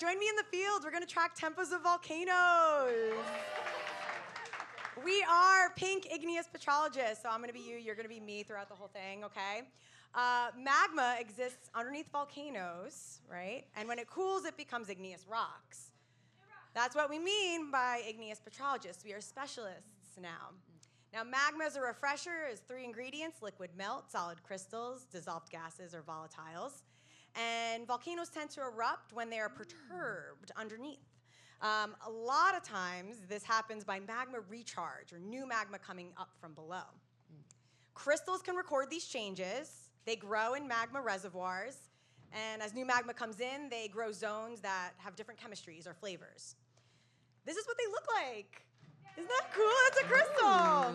Join me in the field. We're going to track tempos of volcanoes. We are pink igneous petrologists, so I'm going to be you, you're going to be me throughout the whole thing, okay? Magma exists underneath volcanoes, right? And when it cools, it becomes igneous rocks. That's what we mean by igneous petrologists. We are specialists now. Now, magma, as a refresher, is 3 ingredients: liquid melt, solid crystals, dissolved gases, or volatiles. And volcanoes tend to erupt when they are perturbed underneath. A lot of times, this happens by magma recharge, or new magma coming up from below. Crystals can record these changes. They grow in magma reservoirs. And as new magma comes in, they grow zones that have different chemistries or flavors. This is what they look like. Isn't that cool? It's a crystal.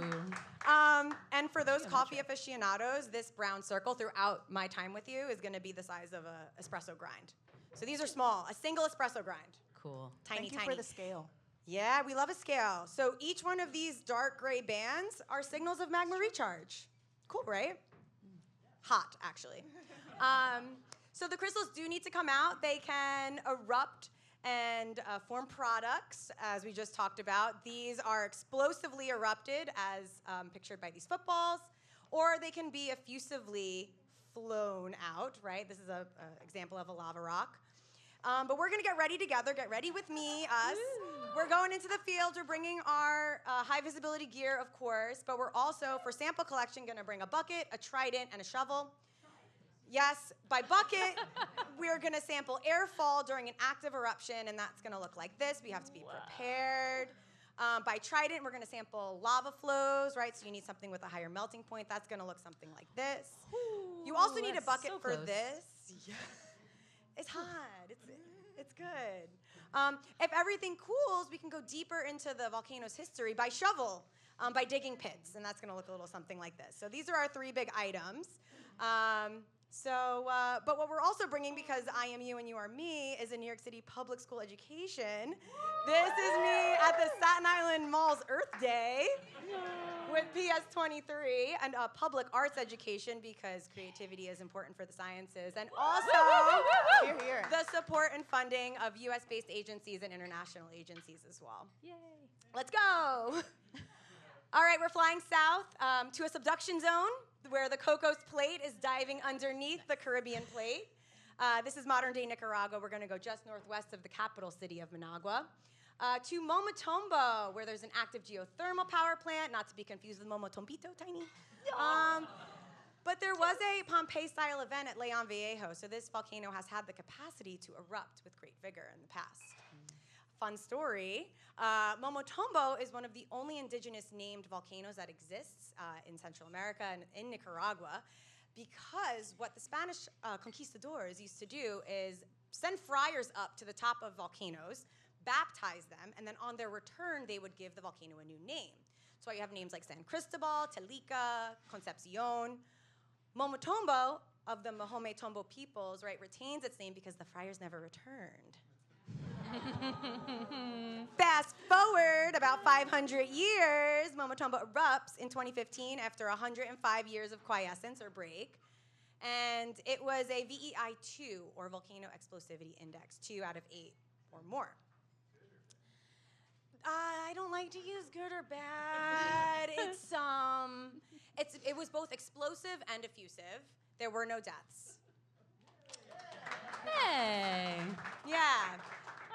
And for those coffee aficionados, this brown circle throughout my time with you is going to be the size of an espresso grind. So these are small, a single espresso grind. Cool. Tiny, Thank you for the scale. Yeah, we love a scale. So each one of these dark gray bands are signals of magma recharge. Cool, right? Hot, actually. So the crystals do need to come out. They can erupt and form products, as we just talked about. These are explosively erupted, as pictured by these footballs, or they can be effusively flown out, right? This is an example of a lava rock. But we're gonna get ready together. Get ready with me, us. We're going into the field. We're bringing our high visibility gear, of course, but we're also, for sample collection, gonna bring a bucket, a trident, and a shovel. Yes, by bucket, we're gonna sample airfall during an active eruption, and that's gonna look like this. We have to be prepared. By trident, we're gonna sample lava flows, right? So you need something with a higher melting point. That's gonna look something like this. You also need a bucket so for close. this. Yeah. It's hot, it's good. If everything cools, we can go deeper into the volcano's history by shovel, by digging pits, and that's gonna look a little something like this. So these are our 3 big items. But what we're also bringing, because I am you and you are me, is a New York City public school education. This is me at the Staten Island Mall's Earth Day with PS23, and a public arts education, because creativity is important for the sciences, and also Here, here. the support and funding of US-based agencies and international agencies as well. Yay. Let's go. All right, we're flying south to a subduction zone where the Cocos Plate is diving underneath the Caribbean Plate. This is modern-day Nicaragua. We're going to go just northwest of the capital city of Managua. To Momotombo, where there's an active geothermal power plant, not to be confused with Momotombito, tiny. But there was a Pompeii-style event at Leon Viejo, so this volcano has had the capacity to erupt with great vigor in the past. Fun story, Momotombo is one of the only indigenous named volcanoes that exists in Central America and in Nicaragua, because what the Spanish conquistadors used to do is send friars up to the top of volcanoes, baptize them, and then on their return, they would give the volcano a new name. That's why you have names like San Cristobal, Telica, Concepcion. Momotombo, of the Mahome Tombo peoples, right, retains its name because the friars never returned. Fast forward about 500 years, Momotombo erupts in 2015 after 105 years of quiescence or break. And it was a VEI2, or Volcano Explosivity Index, 2 out of 8 or more. I don't like to use good or bad. It was both explosive and effusive. There were no deaths. Hey. Yeah.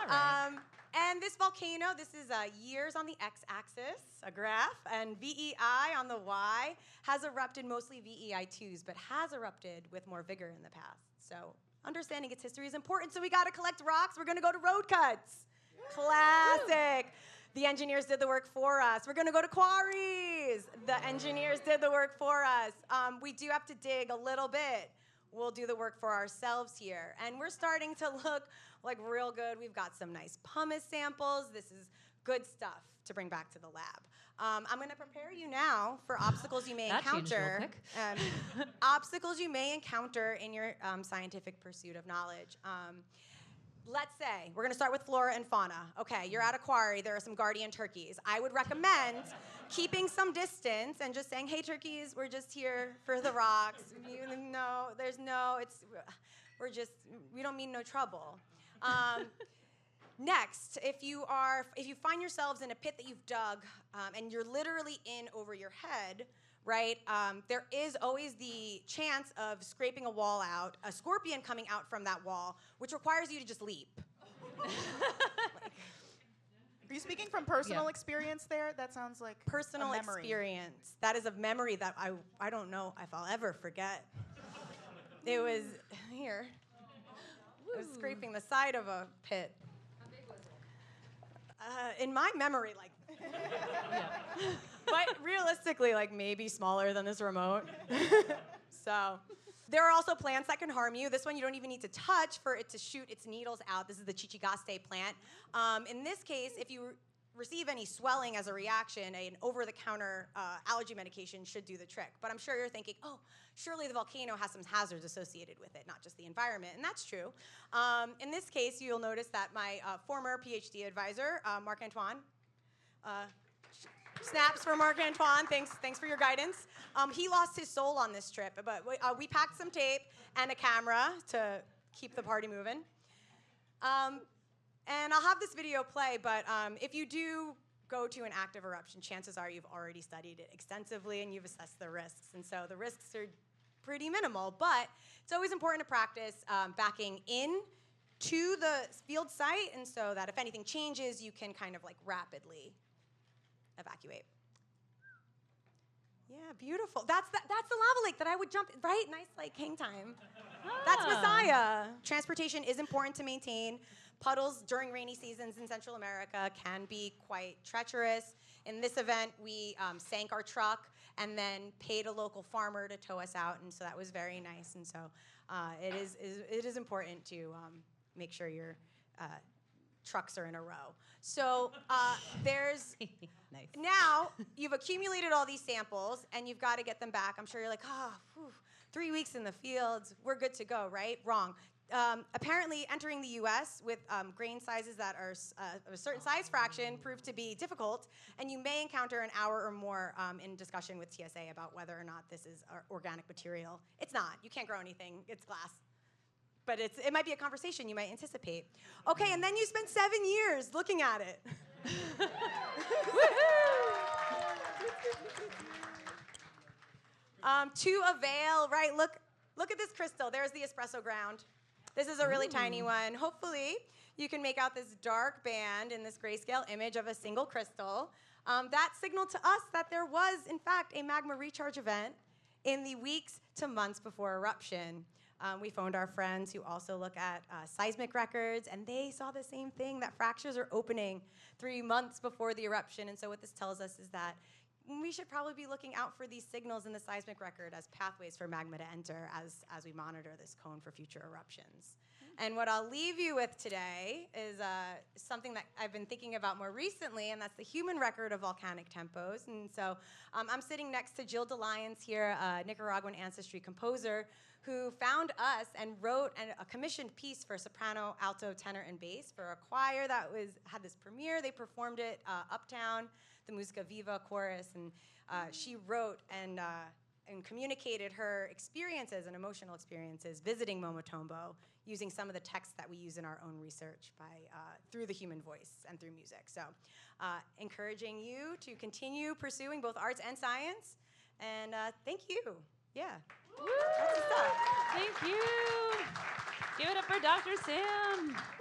All right. And this volcano, this is years on the x-axis, a graph, and VEI on the y, has erupted mostly VEI2s, but has erupted with more vigor in the past. So understanding its history is important, so we gotta collect rocks. We're gonna go to road cuts. Classic. The engineers did the work for us. We're gonna go to quarries. The engineers did the work for us. We do have to dig a little bit. We'll do the work for ourselves here. And we're starting to look like real good. We've got some nice pumice samples. This is good stuff to bring back to the lab. I'm gonna prepare you now for obstacles you may That changed real encounter. quick. Obstacles you may encounter in your scientific pursuit of knowledge. Let's say, we're gonna start with flora and fauna. Okay, you're at a quarry, there are some guardian turkeys. I would recommend keeping some distance and just saying, hey turkeys, we're just here for the rocks. We don't mean no trouble. Next, if you find yourselves in a pit that you've dug and you're literally in over your head, right? There is always the chance of scraping a wall out, a scorpion coming out from that wall, which requires you to just leap. Are you speaking from personal experience there? That sounds like Personal a memory. experience. That is a memory that I don't know if I'll ever forget. It was here. I was scraping the side of a pit. How big was it? In my memory, like, but realistically, like maybe smaller than this remote. So, there are also plants that can harm you. This one you don't even need to touch for it to shoot its needles out. This is the chichigaste plant. In this case, if you receive any swelling as a reaction, an over-the-counter allergy medication should do the trick. But I'm sure you're thinking, oh, surely the volcano has some hazards associated with it, not just the environment, and that's true. In this case, you'll notice that my former PhD advisor, Marc-Antoine, snaps for Marc-Antoine, thanks for your guidance. He lost his soul on this trip, but we packed some tape and a camera to keep the party moving. And I'll have this video play, but if you do go to an active eruption, chances are you've already studied it extensively and you've assessed the risks. And so the risks are pretty minimal, but it's always important to practice backing in to the field site, and so that if anything changes, you can kind of like rapidly evacuate. Yeah, beautiful. That's the lava lake that I would jump, right? Nice like hang time. That's Messiah. Transportation is important to maintain. Puddles during rainy seasons in Central America can be quite treacherous. In this event, we sank our truck and then paid a local farmer to tow us out, and so that was very nice. And so it is important to make sure your trucks are in a row. So there's Nice. now you've accumulated all these samples and you've got to get them back. I'm sure you're like, 3 weeks in the fields, we're good to go, right? Wrong. Apparently, entering the U.S. with grain sizes that are of a certain size fraction proved to be difficult, and you may encounter an hour or more in discussion with TSA about whether or not this is organic material. It's not. You can't grow anything. It's glass. But it might be a conversation you might anticipate. Okay, and then you spend 7 years looking at it. To avail, right? Look at this crystal. There's the espresso ground. This is a really tiny one. Hopefully, you can make out this dark band in this grayscale image of a single crystal. That signaled to us that there was, in fact, a magma recharge event in the weeks to months before eruption. We phoned our friends who also look at seismic records, and they saw the same thing, that fractures are opening 3 months before the eruption. And so what this tells us is that we should probably be looking out for these signals in the seismic record as pathways for magma to enter as we monitor this cone for future eruptions. And what I'll leave you with today is something that I've been thinking about more recently, and that's the human record of volcanic tempos. And so I'm sitting next to Jill DeLyons here, a Nicaraguan ancestry composer, who found us and wrote a commissioned piece for soprano, alto, tenor, and bass for a choir that had this premiere. They performed it uptown, the Musica Viva chorus, and she wrote and communicated her experiences and emotional experiences visiting Momotombo using some of the texts that we use in our own research through the human voice and through music. So encouraging you to continue pursuing both arts and science, and thank you. Yeah. Woo! Thank you. Give it up for Dr. Sam.